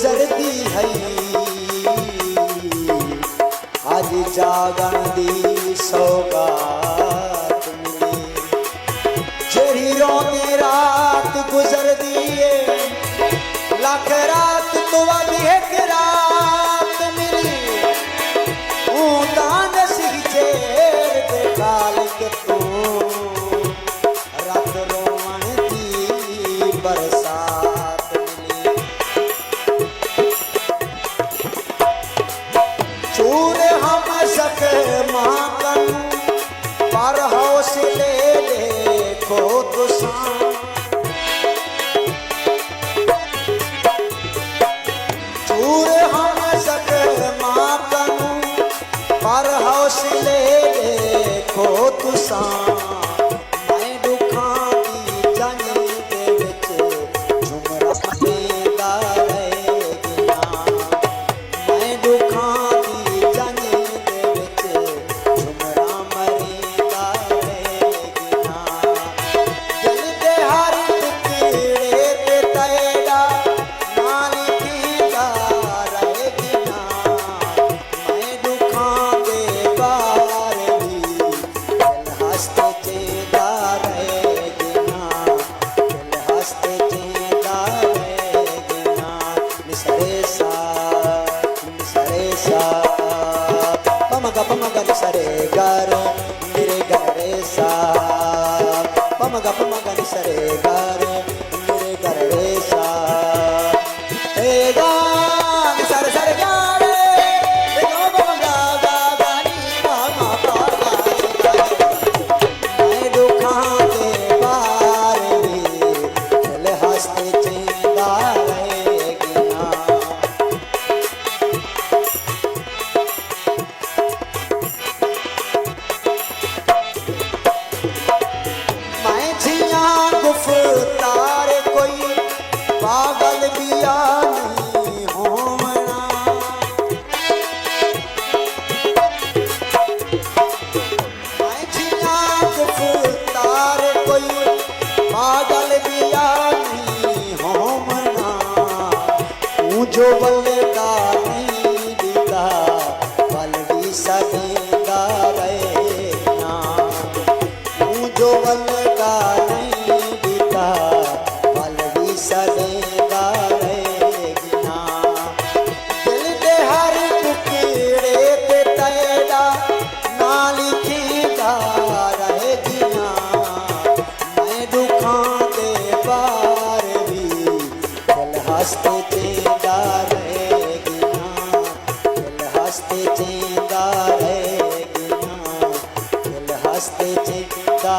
गुजरती है आज जागन दी सौगात मिली जेड़ी रोंदी रात गुजरदी है लख रात तो वध एक रात मिली दान सी चेर दे काल के तू रात रोवण दी बरसात मिली चूर हम सक माकन पर हौसले देखो तुसा चूर हम सक माकन पर हौसले देखो तुसा मैं दुखां दी जंग दे विच झुमरा पेंदा रहेगियां मैं दुखां दी जंग दे विच झुमरा मरेंदा रहेगियां दिल दे हर टुकड़े ते तेरा नाल कींदा रहेगियां मैं दुखां दे बार भी दिल हंसते चेंदा रहेगियां दिल हंसते चेंदा रहेगियां निसरे सा पमगा निसरे गारो मेरे गरे सा पमगा निसरे गारो मेरे गरे सा ए गा निसरे सरे गारे ए गा पमगा गा गा नी मा मा पा गा मैं दुखां दे बार भी दिल हंसते चेंदा रहेगियां मैं जियां गुफ्तार कोई पागल बिया नहीं होवना मैं जियां गुफ्तार कोई पागल बिया नहीं होवना तू जो बल्लेदा नहीं दिता पल भी सदेंदा रहना तू जो बल्लेदा नहीं दिता पल भी सदेंदा रहेगियां दिल दे हर टुकड़े ते तेरा नाल कींदा रहेगियां मैं दुखां दे बार भी दिल हंसते चेंदा रहेगियां दिल हंसते चेंदा रहेगियां दिल हंसते चेंदा